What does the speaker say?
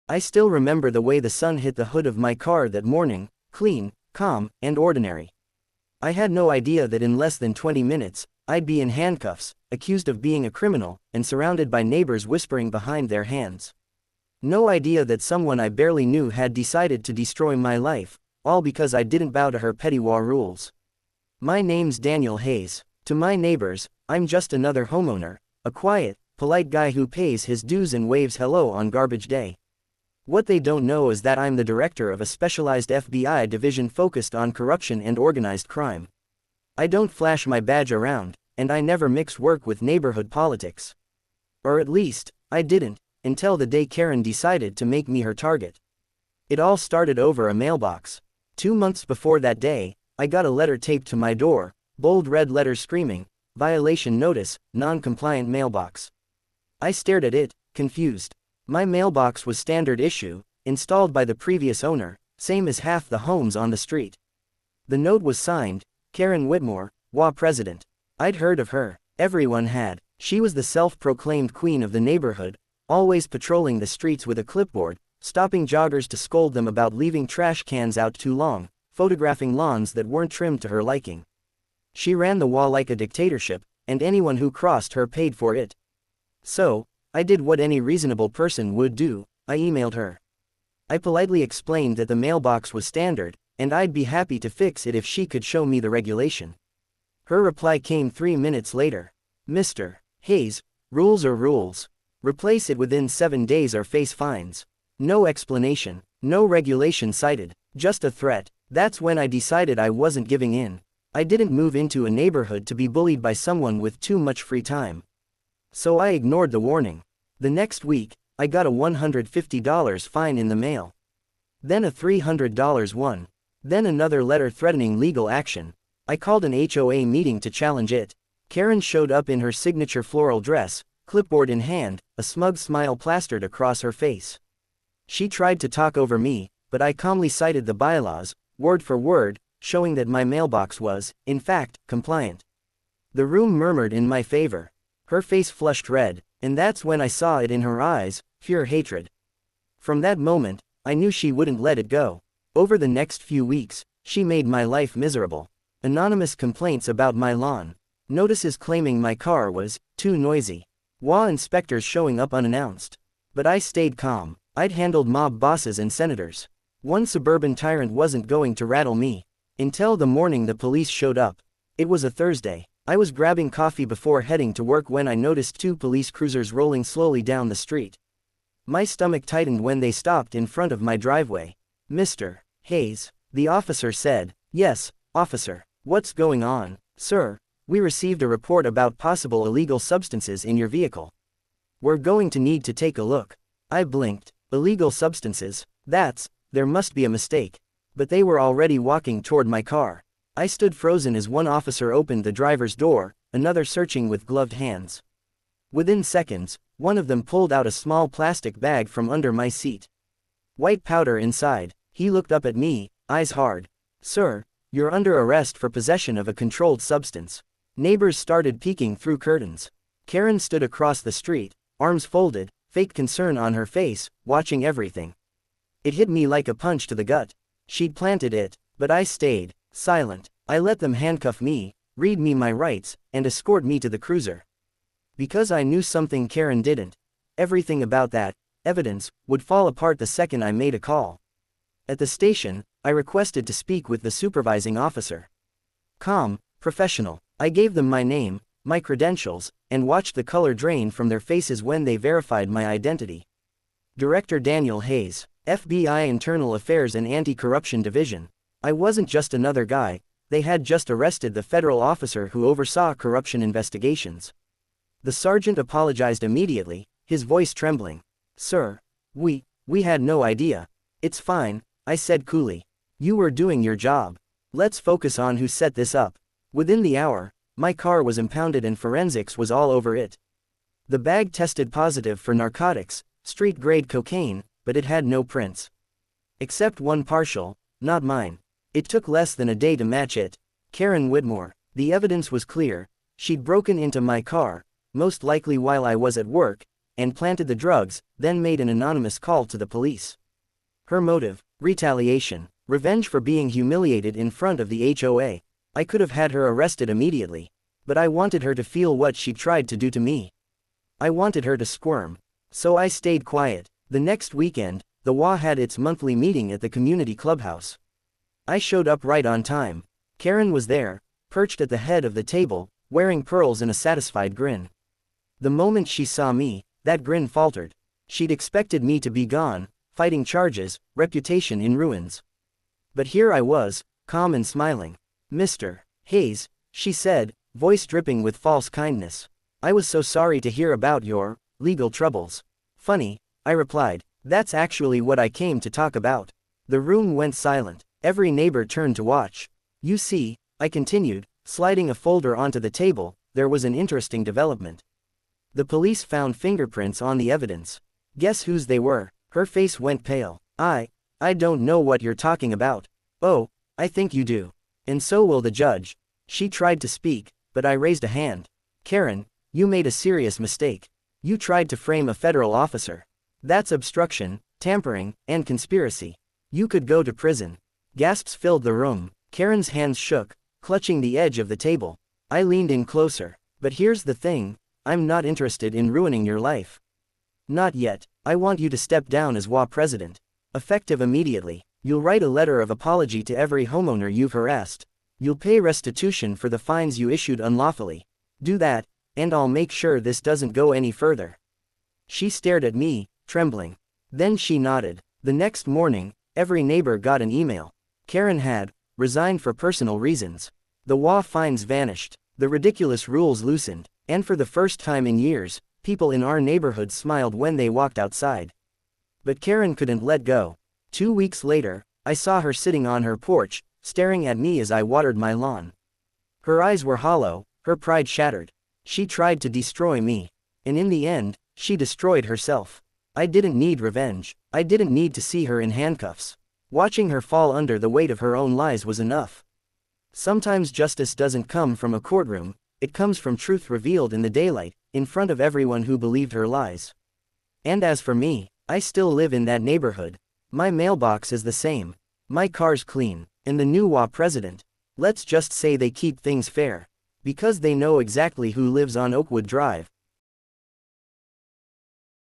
I still remember the way the sun hit the hood of my car that morning, clean, calm, and ordinary. I had no idea that in less than 20 minutes, I'd be in handcuffs, accused of being a criminal, and surrounded by neighbors whispering behind their hands. No idea that someone I barely knew had decided to destroy my life, all because I didn't bow to her petty rules. My name's Daniel Hayes. To my neighbors, I'm just another homeowner, a quiet, polite guy who pays his dues and waves hello on garbage day. What they don't know is that I'm the director of a specialized FBI division focused on corruption and organized crime. I don't flash my badge around, and I never mix work with neighborhood politics. Or at least, I didn't, until the day Karen decided to make me her target. It all started over a mailbox. 2 months before that day, I got a letter taped to my door, bold red letters screaming, "Violation notice, non-compliant mailbox." I stared at it, confused. My mailbox was standard issue, installed by the previous owner, same as half the homes on the street. The note was signed, Karen Whitmore, HOA president. I'd heard of her. Everyone had. She was the self-proclaimed queen of the neighborhood, always patrolling the streets with a clipboard, stopping joggers to scold them about leaving trash cans out too long, photographing lawns that weren't trimmed to her liking. She ran the HOA like a dictatorship, and anyone who crossed her paid for it. So, I did what any reasonable person would do, I emailed her. I politely explained that the mailbox was standard, and I'd be happy to fix it if she could show me the regulation. Her reply came 3 minutes later. "Mr. Hayes, rules are rules. Replace it within 7 days or face fines." No explanation, no regulation cited, just a threat. That's when I decided I wasn't giving in. I didn't move into a neighborhood to be bullied by someone with too much free time. So I ignored the warning. The next week, I got a $150 fine in the mail. Then a $300 one. Then another letter threatening legal action. I called an HOA meeting to challenge it. Karen showed up in her signature floral dress, clipboard in hand, a smug smile plastered across her face. She tried to talk over me, but I calmly cited the bylaws, word for word, showing that my mailbox was, in fact, compliant. The room murmured in my favor. Her face flushed red, and that's when I saw it in her eyes, pure hatred. From that moment, I knew she wouldn't let it go. Over the next few weeks, she made my life miserable. Anonymous complaints about my lawn. Notices claiming my car was too noisy. HOA inspectors showing up unannounced. But I stayed calm. I'd handled mob bosses and senators. One suburban tyrant wasn't going to rattle me. Until the morning the police showed up. It was a Thursday. I was grabbing coffee before heading to work when I noticed 2 police cruisers rolling slowly down the street. My stomach tightened when they stopped in front of my driveway. "Mr. Hayes," the officer said. "Yes, officer. What's going on?" "Sir, we received a report about possible illegal substances in your vehicle. We're going to need to take a look." I blinked. Illegal substances? There must be a mistake. But they were already walking toward my car. I stood frozen as one officer opened the driver's door, another searching with gloved hands. Within seconds, one of them pulled out a small plastic bag from under my seat. White powder inside. He looked up at me, eyes hard. "Sir, you're under arrest for possession of a controlled substance." Neighbors started peeking through curtains. Karen stood across the street, arms folded, fake concern on her face, watching everything. It hit me like a punch to the gut. She'd planted it, but I stayed silent. I let them handcuff me, read me my rights, and escort me to the cruiser. Because I knew something Karen didn't. Everything about that evidence would fall apart the second I made a call. At the station, I requested to speak with the supervising officer. Calm, professional. I gave them my name, my credentials, and watched the color drain from their faces when they verified my identity. Director Daniel Hayes, FBI Internal Affairs and Anti-Corruption Division. I wasn't just another guy. They had just arrested the federal officer who oversaw corruption investigations. The sergeant apologized immediately, his voice trembling. "Sir, we had no idea." "It's fine," I said coolly. "You were doing your job. Let's focus on who set this up." Within the hour, my car was impounded and forensics was all over it. The bag tested positive for narcotics, street-grade cocaine, but it had no prints. Except one partial, not mine. It took less than a day to match it. Karen Whitmore. The evidence was clear. She'd broken into my car, most likely while I was at work, and planted the drugs, then made an anonymous call to the police. Her motive: retaliation, revenge for being humiliated in front of the HOA. I could have had her arrested immediately, but I wanted her to feel what she tried to do to me. I wanted her to squirm. So I stayed quiet. The next weekend, the HOA had its monthly meeting at the community clubhouse. I showed up right on time. Karen was there, perched at the head of the table, wearing pearls and a satisfied grin. The moment she saw me, that grin faltered. She'd expected me to be gone, fighting charges, reputation in ruins. But here I was, calm and smiling. "Mr. Hayes," she said, voice dripping with false kindness. "I was so sorry to hear about your legal troubles." "Funny," I replied. "That's actually what I came to talk about." The room went silent. Every neighbor turned to watch. "You see," I continued, sliding a folder onto the table, "there was an interesting development. The police found fingerprints on the evidence. Guess whose they were?" Her face went pale. I don't know what you're talking about." "Oh, I think you do. And so will the judge." She tried to speak, but I raised a hand. "Karen, you made a serious mistake. You tried to frame a federal officer. That's obstruction, tampering, and conspiracy. You could go to prison." Gasps filled the room. Karen's hands shook, clutching the edge of the table. I leaned in closer. "But here's the thing, I'm not interested in ruining your life. Not yet. I want you to step down as HOA president. Effective immediately. You'll write a letter of apology to every homeowner you've harassed. You'll pay restitution for the fines you issued unlawfully. Do that, and I'll make sure this doesn't go any further." She stared at me, trembling. Then she nodded. The next morning, every neighbor got an email. Karen had resigned for personal reasons. The HOA fines vanished. The ridiculous rules loosened. And for the first time in years, people in our neighborhood smiled when they walked outside. But Karen couldn't let go. 2 weeks later, I saw her sitting on her porch, staring at me as I watered my lawn. Her eyes were hollow, her pride shattered. She tried to destroy me. And in the end, she destroyed herself. I didn't need revenge. I didn't need to see her in handcuffs. Watching her fall under the weight of her own lies was enough. Sometimes justice doesn't come from a courtroom, it comes from truth revealed in the daylight, in front of everyone who believed her lies. And as for me, I still live in that neighborhood. My mailbox is the same. My car's clean. And the new HOA president, let's just say they keep things fair. Because they know exactly who lives on Oakwood Drive.